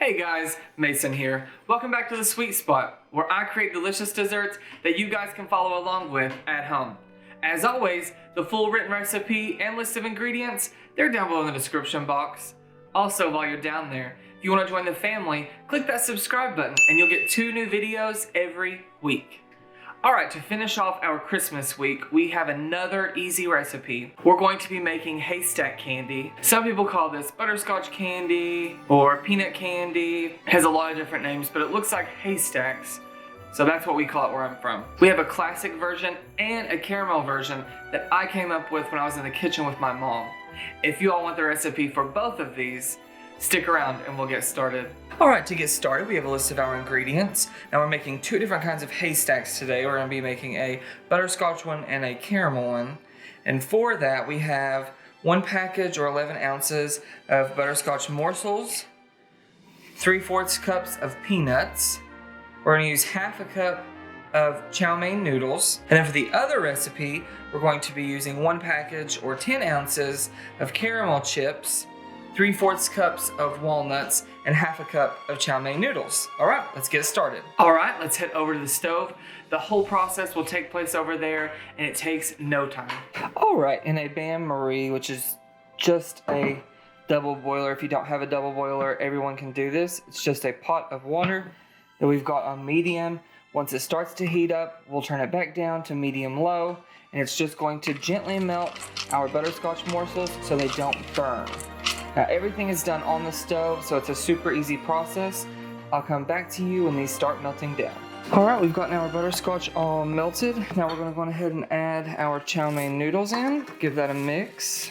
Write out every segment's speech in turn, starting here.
Hey guys, Mason here. Welcome back to The Sweet Spot, where I create delicious desserts that you guys can follow along with at home. As always, the full written recipe and list of ingredients, they're down below in the description box. Also, while you're down there, if you want to join the family, click that subscribe button and you'll get 2 new videos every week. Alright, to finish off our Christmas week, we have another easy recipe. We're going to be making haystack candy. Some people call this butterscotch candy or peanut candy. It has a lot of different names, but it looks like haystacks. So that's what we call it where I'm from. We have a classic version and a caramel version that I came up with when I was in the kitchen with my mom. If you all want the recipe for both of these, stick around and we'll get started. Alright, to get started, we have a list of our ingredients. Now we're making 2 different kinds of haystacks today. We're going to be making a butterscotch one and a caramel one. And for that, we have 1 package or 11 ounces of butterscotch morsels, 3/4 cups of peanuts. We're going to use 1/2 cup of chow mein noodles. And then for the other recipe, we're going to be using 1 package or 10 ounces of caramel chips, 3/4 cups of walnuts, and 1/2 cup of chow mein noodles. All right, let's get started. All right, let's head over to the stove. The whole process will take place over there, and it takes no time. All right, in a bain-marie, which is just a double boiler. If you don't have a double boiler, everyone can do this. It's just a pot of water that we've got on medium. Once it starts to heat up, we'll turn it back down to medium-low, and it's just going to gently melt our butterscotch morsels so they don't burn. Now everything is done on the stove, so it's a super easy process. I'll come back to you when these start melting down. Alright, we've gotten our butterscotch all melted. Now we're going to go ahead and add our chow mein noodles in. Give that a mix.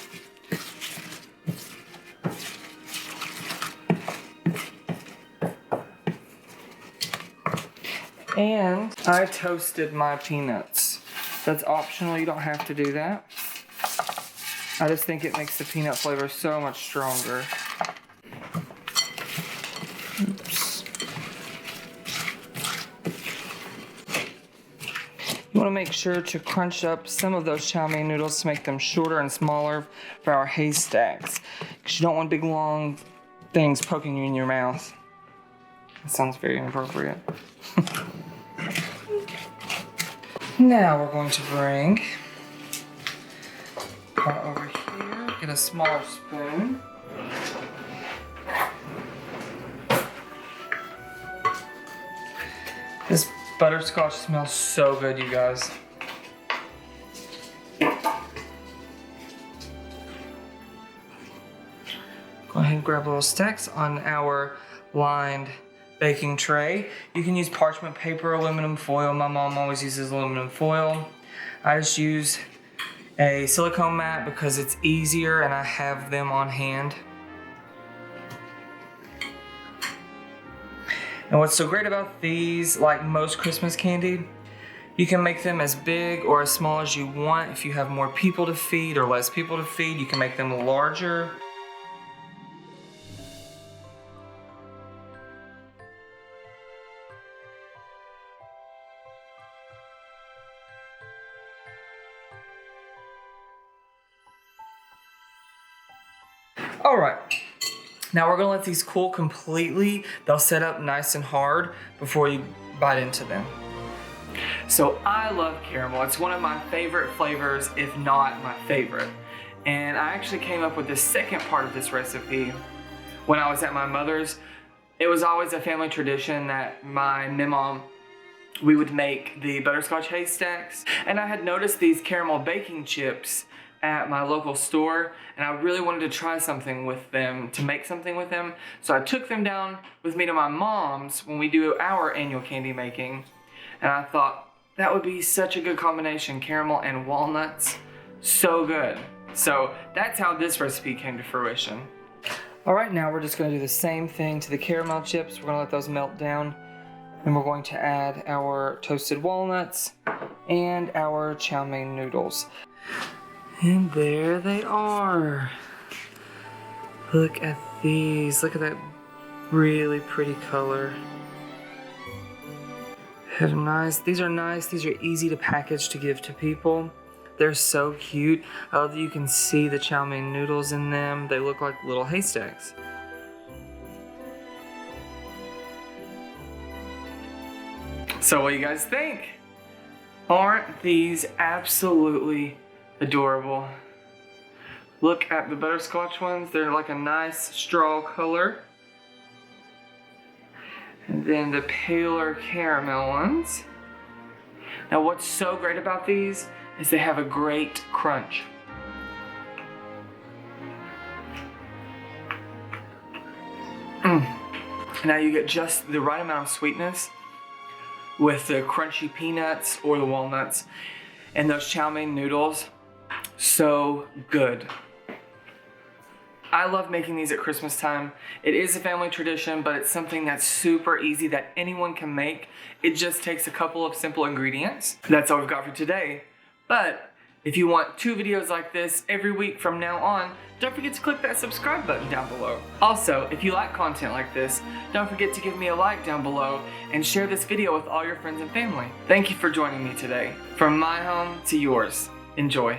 And I toasted my peanuts. That's optional, you don't have to do that. I just think it makes the peanut flavor so much stronger. Oops. You want to make sure to crunch up some of those chow mein noodles to make them shorter and smaller for our haystacks, because you don't want big long things poking you in your mouth. That sounds very inappropriate. Now we're going to bring over here, get a smaller spoon. This butterscotch smells so good, you guys. Go ahead and grab little stacks on our lined baking tray. You can use parchment paper, aluminum foil. My mom always uses aluminum foil. I just use a silicone mat because it's easier and I have them on hand. And what's so great about these, like most Christmas candy, you can make them as big or as small as you want. If you have more people to feed or less people to feed, you can make them larger. Alright, now we're going to let these cool completely. They'll set up nice and hard before you bite into them. So I love caramel. It's one of my favorite flavors, if not my favorite. And I actually came up with the second part of this recipe when I was at my mother's. It was always a family tradition that my mom, we would make the butterscotch haystacks. And I had noticed these caramel baking chips at my local store, and I really wanted to try something with them, to make something with them. So I took them down with me to my mom's when we do our annual candy making, and I thought that would be such a good combination, caramel and walnuts. So good. So that's how this recipe came to fruition. Alright, now we're just going to do the same thing to the caramel chips. We're going to let those melt down, and we're going to add our toasted walnuts and our chow mein noodles. And there they are. Look at these. Look at that really pretty color. These are nice. These are easy to package to give to people. They're so cute. I love that you can see the chow mein noodles in them. They look like little haystacks. So what do you guys think? Aren't these absolutely adorable? Look at the butterscotch ones. They're like a nice straw color. And then the paler caramel ones. Now what's so great about these is they have a great crunch. Now you get just the right amount of sweetness with the crunchy peanuts or the walnuts and those chow mein noodles. So good. I love making these at Christmas time. It is a family tradition, but it's something that's super easy that anyone can make. It just takes a couple of simple ingredients. That's all we've got for today. But if you want 2 videos like this every week from now on, don't forget to click that subscribe button down below. Also, if you like content like this, don't forget to give me a like down below and share this video with all your friends and family. Thank you for joining me today. From my home to yours, enjoy.